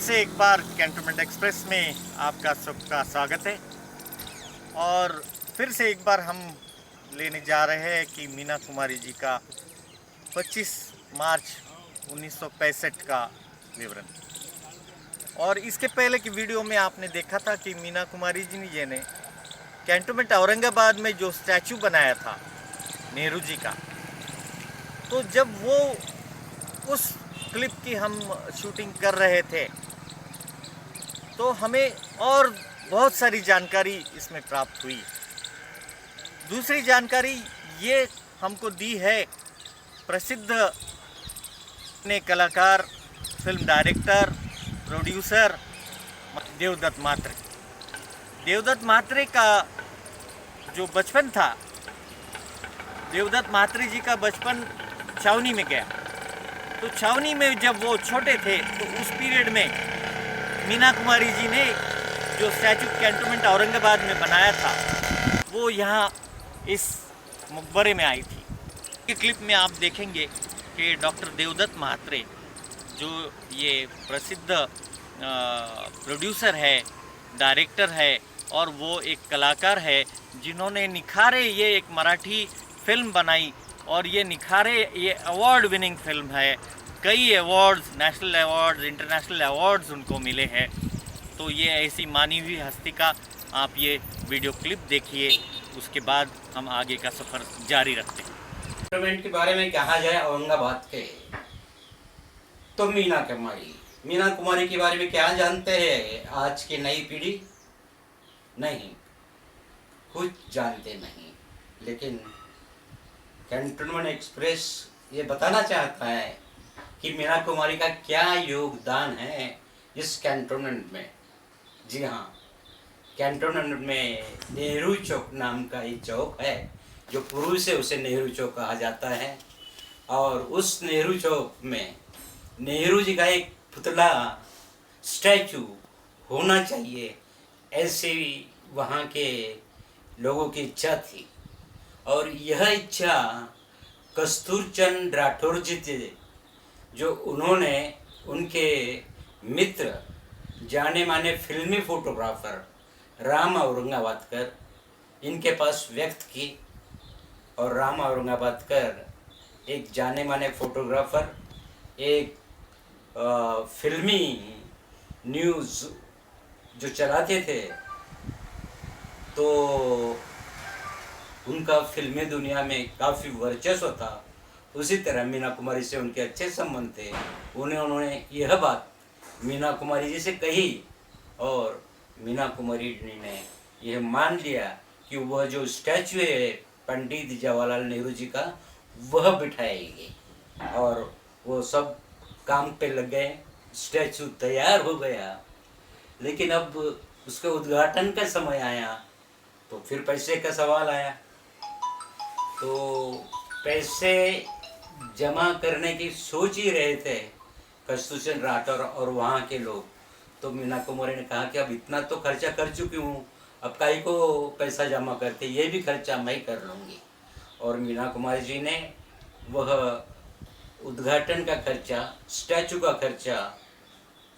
से एक बार cantonment express में आपका सबका स्वागत है। और फिर से एक बार हम लेने जा रहे हैं कि मीना कुमारी जी का 25 मार्च 1965 का विवरण। और इसके पहले की वीडियो में आपने देखा था कि मीना कुमारी जी ने कैंटोनमेंट औरंगाबाद में जो स्टैचू बनाया था नेहरू जी का, तो जब वो उस क्लिप की हम शूटिंग कर रहे थे तो हमें और बहुत सारी जानकारी इसमें प्राप्त हुई। दूसरी जानकारी ये हमको दी है प्रसिद्ध ने कलाकार, फिल्म डायरेक्टर, प्रोड्यूसर देवदत्त मात्रे। देवदत्त मात्रे का जो बचपन था, देवदत्त मात्रे जी का बचपन छावनी में गया। तो छावनी में जब वो छोटे थे तो उस पीरियड में मीना कुमारी जी ने जो स्टैचू कैंटोनमेंट औरंगाबाद में बनाया था वो यहाँ इस मकबरे में आई थी। ये क्लिप में आप देखेंगे कि डॉक्टर देवदत्त मात्रे जो ये प्रसिद्ध प्रोड्यूसर है, डायरेक्टर है और वो एक कलाकार है जिन्होंने निखारे ये एक मराठी फिल्म बनाई। और ये निखारे ये अवार्ड विनिंग फिल्म है। कई awards, national awards, international awards उनको मिले हैं। तो ये ऐसी मानी हुई हस्ती का आप ये वीडियो क्लिप देखिए, उसके बाद हम आगे का सफ़र जारी रखते हैं। कैंटोनमेंट के बारे में कहा जाए औरंगाबाद के, तो मीना कुमारी के बारे में क्या जानते हैं आज की नई पीढ़ी? नहीं, कुछ जानते नहीं। लेकिन कैंटोनमेंट एक्सप्रेस ये बताना चाहता है कि मीना कुमारी का क्या योगदान है इस कैंटोनमेंट में। जी हाँ, कैंटोनमेंट में नेहरू चौक नाम का एक चौक है जो पूर्व से उसे नेहरू चौक कहा जाता है। और उस नेहरू चौक में नेहरू जी का एक पुतला, स्टैचू होना चाहिए, ऐसी वहाँ के लोगों की इच्छा थी। और यह इच्छा कस्तूरचंद राठौर जी थे, जो उन्होंने उनके मित्र, जाने माने फिल्मी फोटोग्राफर राम औरंगाबादकर इनके पास व्यक्त की। और राम औरंगाबादकर एक जाने माने फोटोग्राफर, एक फिल्मी न्यूज़ जो चलाते थे, तो उनका फिल्मी दुनिया में काफ़ी वर्चस्व था। उसी तरह मीना कुमारी से उनके अच्छे संबंध थे। उन्होंने यह बात मीना कुमारी जी से कही और मीना कुमारी जी ने यह मान लिया कि वह जो स्टैचू है पंडित जवाहरलाल नेहरू जी का, वह बिठाएगी। और वो सब काम पे लग गए, स्टैचू तैयार हो गया। लेकिन अब उसके उद्घाटन का समय आया तो फिर पैसे का सवाल आया। तो पैसे जमा करने की सोच ही रहे थे कस्तूरचंद राठौर और वहाँ के लोग। तो मीना कुमारी ने कहा कि अब इतना तो खर्चा कर चुकी हूँ, अब काहे को पैसा जमा करते, ये भी खर्चा मैं कर लूँगी। और मीना कुमारी जी ने वह उद्घाटन का खर्चा, स्टैचू का खर्चा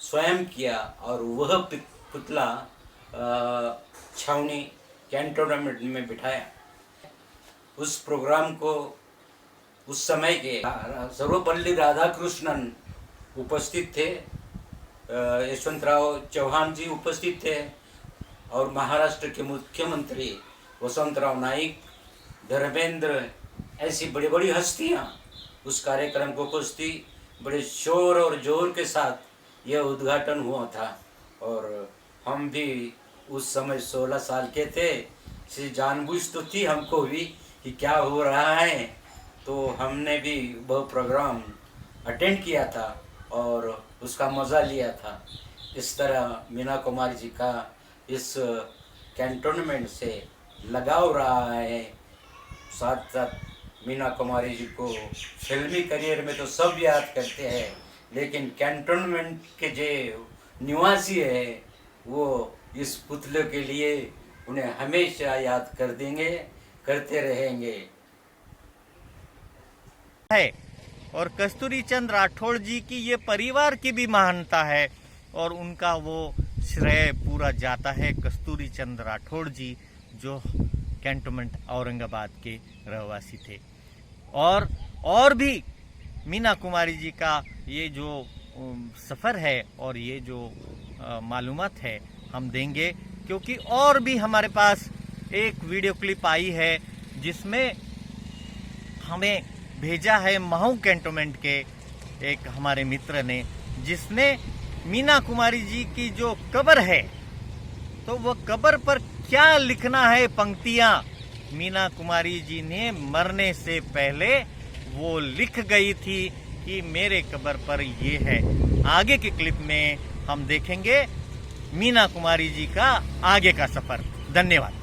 स्वयं किया और वह पुतला छावनी कैंटोनमेंट में बिठाया। उस प्रोग्राम को उस समय के सर्वपल्ली राधाकृष्णन उपस्थित थे, यशवंतराव चौहान जी उपस्थित थे और महाराष्ट्र के मुख्यमंत्री वसंतराव नाइक, धर्मेंद्र, ऐसी बड़ी बड़ी हस्तियां उस कार्यक्रम को उपस्थित। बड़े शोर और जोर के साथ यह उद्घाटन हुआ था। और हम भी उस समय 16 साल के थे, से जानबूझ तो थी हमको भी कि क्या हो रहा है। तो हमने भी वह प्रोग्राम अटेंड किया था और उसका मज़ा लिया था। इस तरह मीना कुमारी जी का इस कैंटोनमेंट से लगाव रहा है। साथ साथ मीना कुमारी जी को फिल्मी करियर में तो सब याद करते हैं, लेकिन कैंटोनमेंट के जो निवासी है वो इस पुतले के लिए उन्हें हमेशा याद कर देंगे, करते रहेंगे। है और कस्तूरी चंद राठौड़ जी की ये परिवार की भी महानता है और उनका वो श्रेय पूरा जाता है कस्तूरी चंद राठौड़ जी, जो कैंटोनमेंट औरंगाबाद के रहवासी थे। और भी मीना कुमारी जी का ये जो सफ़र है और ये जो मालूमात है हम देंगे, क्योंकि और भी हमारे पास एक वीडियो क्लिप आई है जिसमें हमें भेजा है महू कैंटोनमेंट के एक हमारे मित्र ने, जिसने मीना कुमारी जी की जो कब्र है तो वो कब्र पर क्या लिखना है पंक्तियां, मीना कुमारी जी ने मरने से पहले वो लिख गई थी कि मेरे कब्र पर ये है। आगे के क्लिप में हम देखेंगे मीना कुमारी जी का आगे का सफर। धन्यवाद।